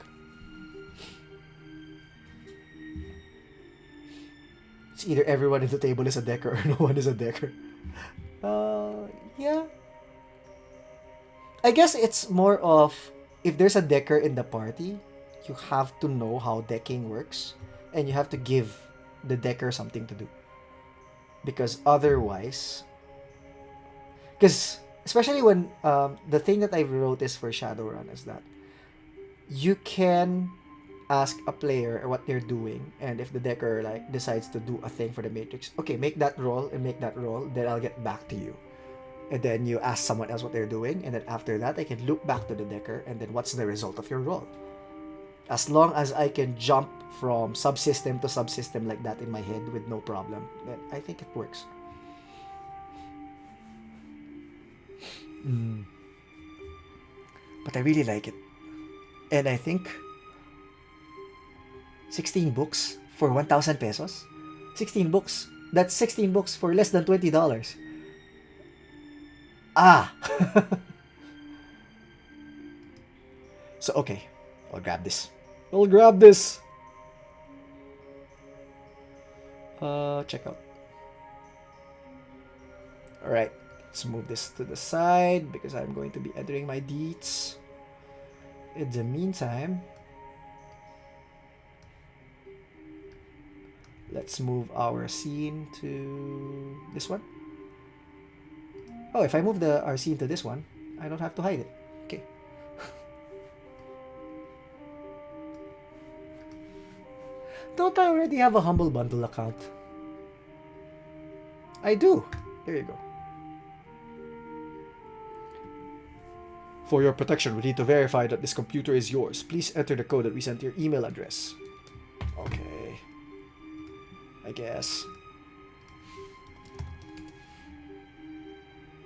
It's either everyone at the table is a decker or no one is a decker. Yeah. I guess it's more of, if there's a decker in the party, you have to know how decking works, and you have to give the decker something to do. Because otherwise, because especially when the thing that I wrote is for Shadowrun is that you can ask a player what they're doing, and if the decker like decides to do a thing for the matrix, okay, make that roll and make that roll, then I'll get back to you. And then you ask someone else what they're doing, and then after that I can loop back to the decker, and then what's the result of your roll. As long as I can jump from subsystem to subsystem like that in my head with no problem, then I think it works. But I really like it. And I think 16 books for 1,000 pesos? 16 books. That's 16 books for less than $20. Ah! So, okay. I'll grab this. Check out. Alright. Let's move this to the side because I'm going to be entering my deets. In the meantime, let's move our scene to this one. Oh, if I move our scene to this one, I don't have to hide it. Okay. Don't I already have a Humble Bundle account? I do. There you go. For your protection, we need to verify that this computer is yours. Please enter the code that we sent to your email address. Okay. I guess.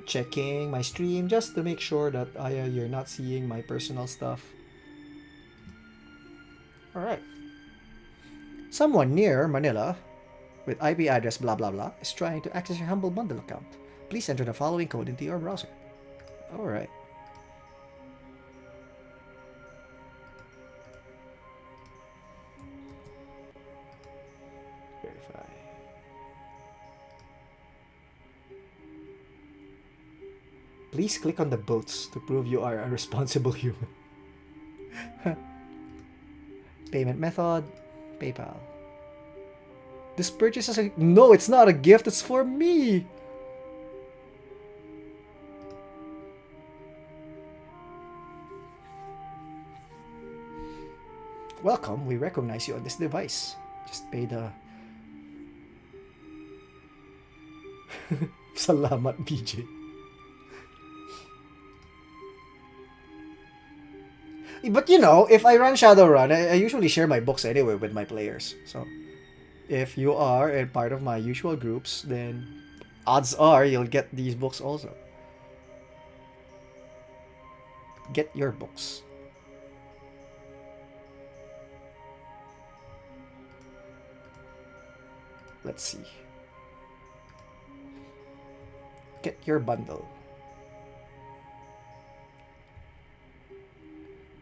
Checking my stream just to make sure that you're not seeing my personal stuff. Alright. Someone near Manila with IP address blah blah blah is trying to access your Humble Bundle account. Please enter the following code into your browser. Alright. Verify. Please click on the boats to prove you are a responsible human. Payment method, PayPal. This purchase is a... No, it's not a gift, it's for me! Welcome, we recognize you on this device. Just pay the... Salamat, BJ. But you know, if I run Shadowrun, I usually share my books anyway with my players. So, if you are a part of my usual groups, then odds are you'll get these books also. Get your books. Let's see. Get your bundle.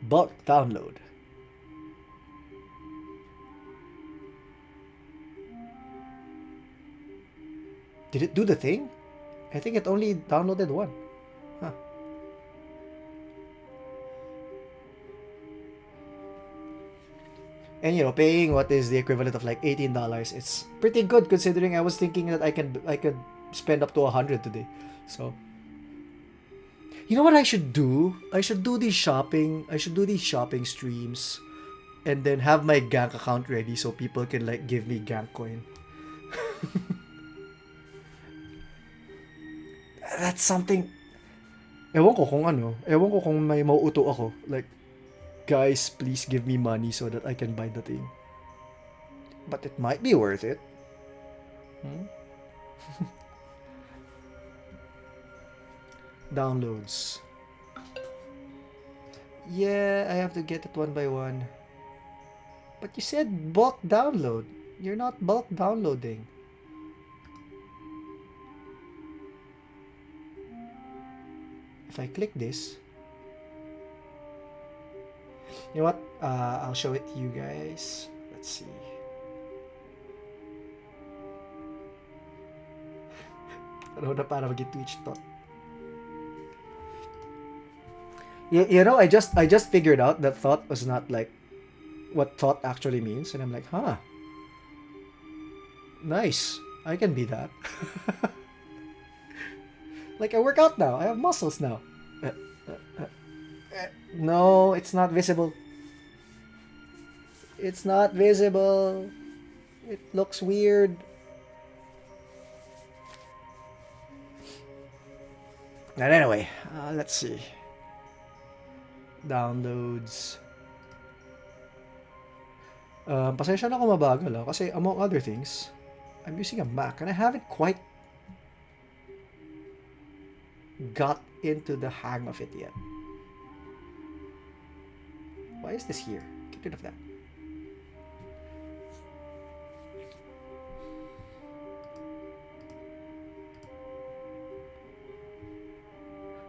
Bulk download. Did it do the thing? I think it only downloaded one. Huh. And you know, paying what is the equivalent of like $18, it's pretty good considering I was thinking that I could spend up to 100 today. So you know what I should do? I should do these shopping streams and then have my gank account ready so people can like give me gank coin. That's something. Ewan ko kung may mauuto ako. Like, guys, please give me money so that I can buy the thing. But it might be worth it. Downloads. Yeah, I have to get it one by one. But you said bulk download. You're not bulk downloading. If I click this, you know what? I'll show it to you guys. Let's see. Ano na para mag-Twitch to? You know, I just figured out that thought was not like what thought actually means, and I'm like, huh, nice. I can be that. Like I work out now. I have muscles now. No, it's not visible. It's not visible. It looks weird. And anyway, let's see. Downloads. Pasensya na ako mabagal kasi among other things, I'm using a Mac and I haven't quite got into the hang of it yet. Why is this here? Get rid of that.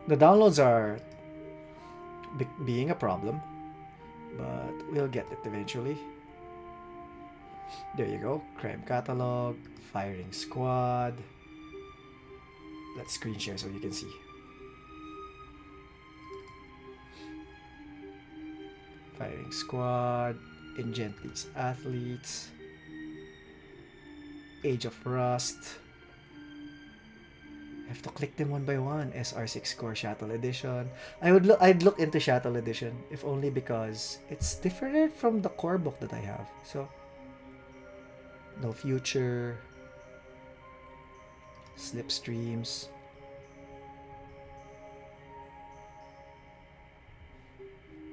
The downloads are being a problem, but we'll get it eventually. There you go. Crime Catalog, Firing Squad. Let's screen share so you can see. Firing Squad, Ingently's Athletes, Age of Rust. I have to click them one by one. SR6 Core Shuttle Edition. I'd look into Shuttle Edition, if only because it's different from the core book that I have. So No Future, Slipstreams.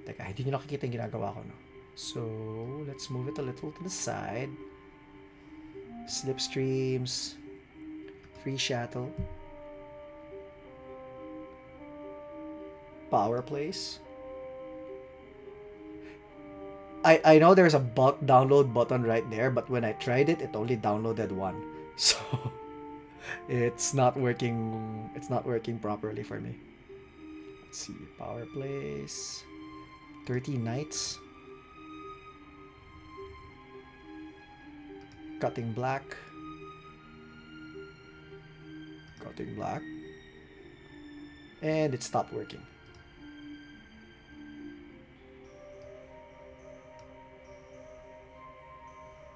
Teka, hindi nyo nakikita yung ginagawa ko, no? So, let's move it a little to the side. Slipstreams, Free Shuttle, Power Place. I know there's a bulk download button right there, but when I tried it, it only downloaded one. So it's not working properly for me. Let's see, Power Place, 30 Nights, Cutting Black, and it stopped working.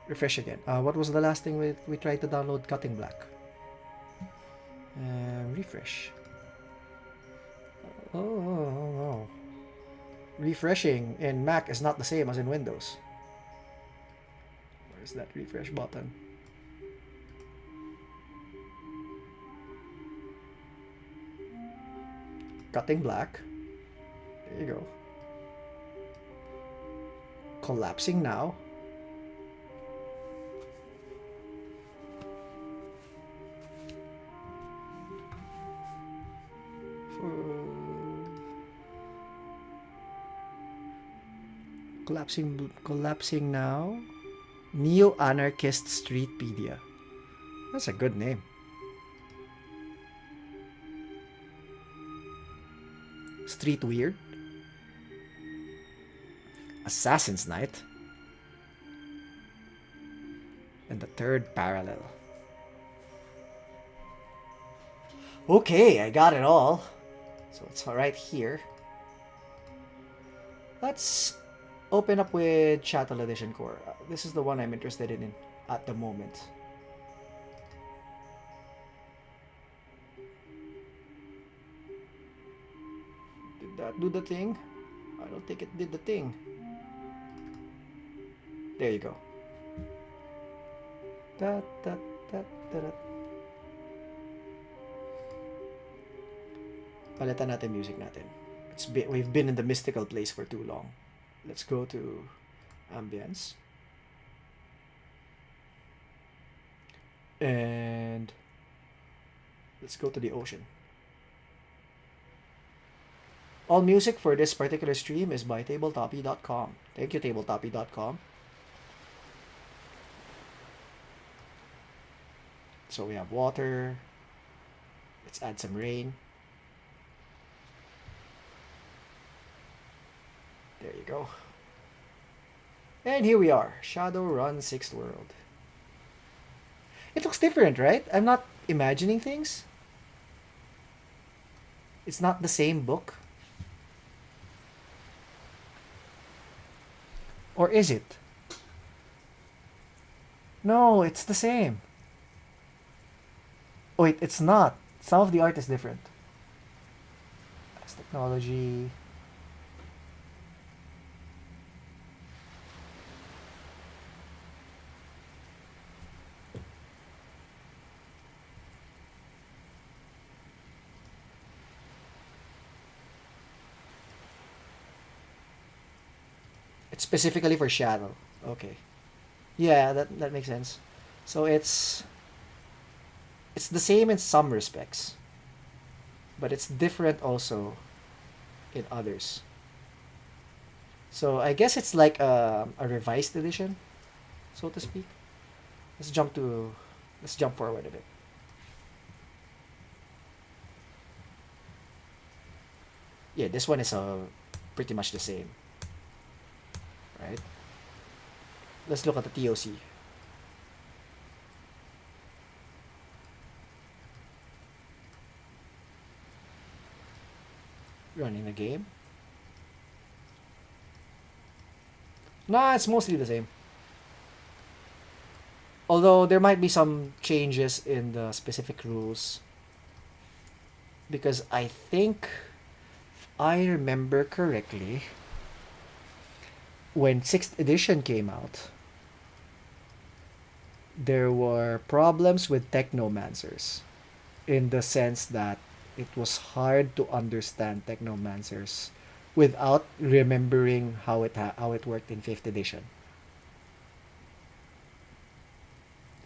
Refresh again. What was the last thing we tried to download? Cutting Black. Refresh. Oh. Refreshing in Mac is not the same as in Windows. Where's that refresh button? Cutting Black. There you go. Collapsing Now. Collapsing Now. Neo-Anarchist Streetpedia. That's a good name. Street Weird. Assassin's Night. And the Third Parallel. Okay, I got it all. So it's right here. Let's open up with Shuttle Edition Core. This is the one I'm interested in at the moment. Did that do the thing? I don't think it did the thing. There you go. Palitan natin music natin. We've been in the mystical place for too long. Let's go to ambience. And let's go to the ocean. All music for this particular stream is by tabletoppy.com. Thank you, tabletoppy.com. So we have water. Let's add some rain. There you go. And here we are, Shadowrun 6th World. It looks different, right? I'm not imagining things. It's not the same book. Or is it? No, it's the same. Oh, wait, it's not. Some of the art is different. That's technology. It's specifically for shadow. Okay. Yeah, that makes sense. So it's the same in some respects, but it's different also in others. So I guess it's like a revised edition, so to speak. Let's jump to let's jump forward a bit. Yeah, this one is pretty much the same, right? Let's look at the TOC. Running the game. Nah, it's mostly the same. Although there might be some changes in the specific rules. Because I think, if I remember correctly, when 6th edition came out, there were problems with technomancers in the sense that it was hard to understand technomancers without remembering how it worked in 5th edition.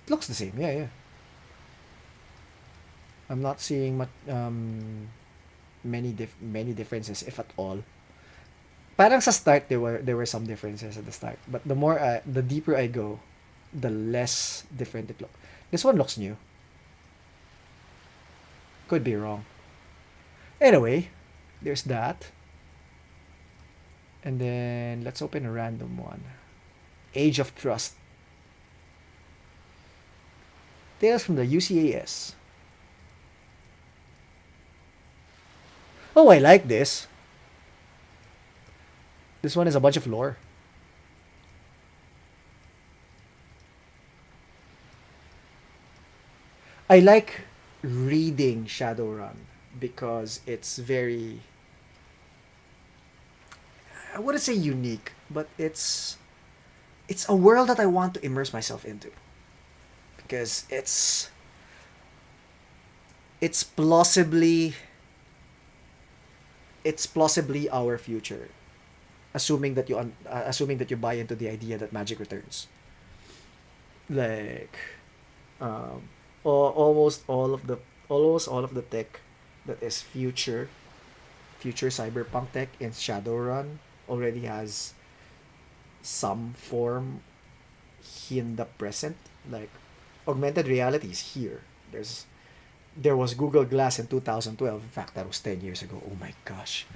It looks the same. Yeah, yeah. I'm not seeing much many differences if at all. Parang sa start there were some differences at the start, but the deeper I go, the less different it looks. This one looks new. Could be wrong. Anyway, there's that. And then let's open a random one. Age of Trust. Tales from the UCAS. Oh, I like this. This one is a bunch of lore. I like reading Shadowrun because it's very, I wouldn't say unique, but it's a world that I want to immerse myself into because it's plausibly it's plausibly our future, assuming that assuming that you buy into the idea that magic returns. Like, um, almost all of the tech that is future cyberpunk tech in Shadowrun already has some form in the present. Like, augmented reality is here. There was Google Glass in 2012. In fact, that was 10 years ago. Oh my gosh.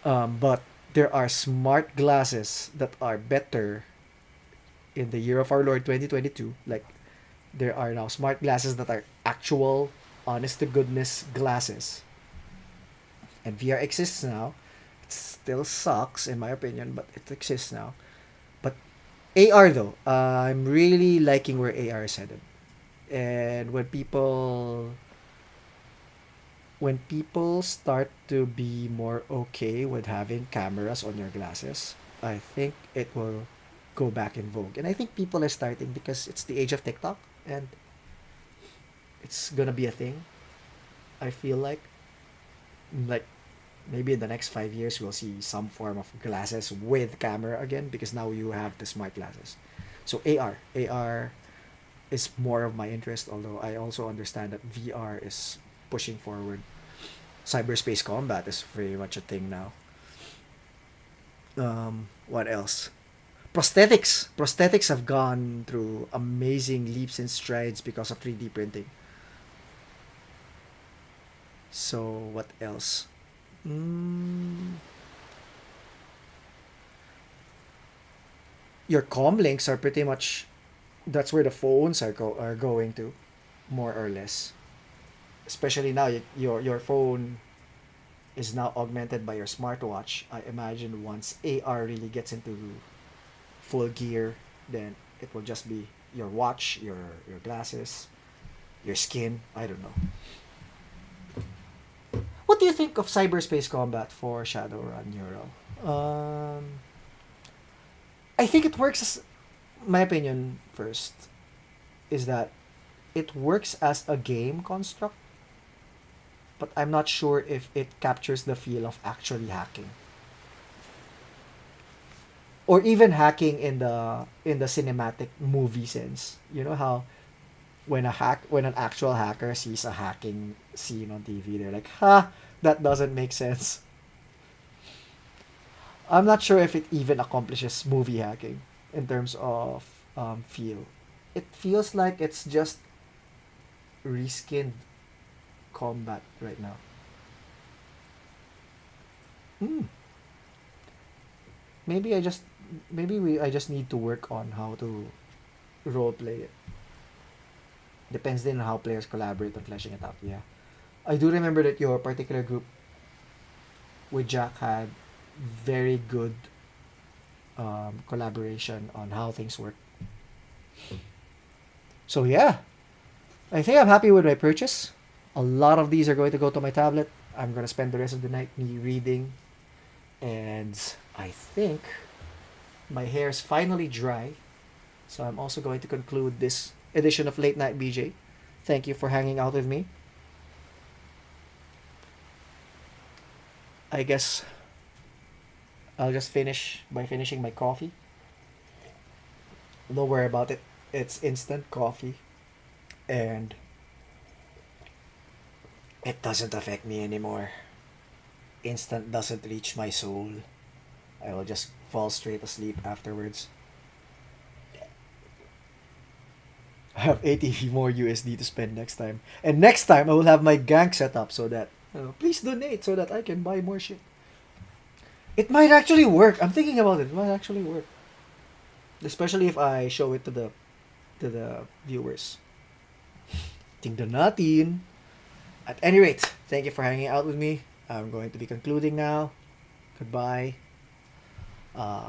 But there are smart glasses that are better in the year of our Lord 2022. Like, there are now smart glasses that are actual, honest to goodness glasses. And VR exists now. It still sucks, in my opinion, but it exists now. But AR, though, I'm really liking where AR is headed. And when people start to be more okay with having cameras on your glasses, I think it will go back in vogue. And I think people are starting because it's the age of TikTok and it's gonna be a thing. I feel like maybe in the next 5 years we'll see some form of glasses with camera again because now you have the smart glasses. So AR is more of my interest, although I also understand that VR is pushing forward. Cyberspace combat is very much a thing now. What else? Prosthetics have gone through amazing leaps and strides because of 3D printing. So what else? Mm, your com links are pretty much that's where the phones are going to, more or less. Especially now, your phone is now augmented by your smartwatch. I imagine once AR really gets into full gear, then it will just be your watch, your glasses, your skin. I don't know. What do you think of cyberspace combat for Shadowrun Neural? I think it works as my opinion first is that it works as a game construct, but I'm not sure if it captures the feel of actually hacking. Or even hacking in the cinematic movie sense. You know how when an actual hacker sees a hacking scene on TV, they're like, "Ha, that doesn't make sense." I'm not sure if it even accomplishes movie hacking in terms of feel. It feels like it's just reskinned combat right now. Hmm. Maybe I just maybe we I just need to work on how to role play it. Depends then on how players collaborate on fleshing it out. Yeah, I do remember that your particular group with Jack had very good collaboration on how things work. So yeah, I think I'm happy with my purchase. A lot of these are going to go to my tablet. I'm gonna spend the rest of the night me reading, and I think my hair is finally dry. So I'm also going to conclude this edition of Late Night BJ. Thank you for hanging out with me. I guess I'll just finish by finishing my coffee. Don't worry about it. It's instant coffee, and it doesn't affect me anymore. Instant doesn't reach my soul. I will just fall straight asleep afterwards. I have 80 more USD to spend next time. And next time I will have my gang set up so that please donate so that I can buy more shit. It might actually work. I'm thinking about it. It might actually work. Especially if I show it to the viewers. Tingnan natin. At any rate, thank you for hanging out with me. I'm going to be concluding now. Goodbye. Uh,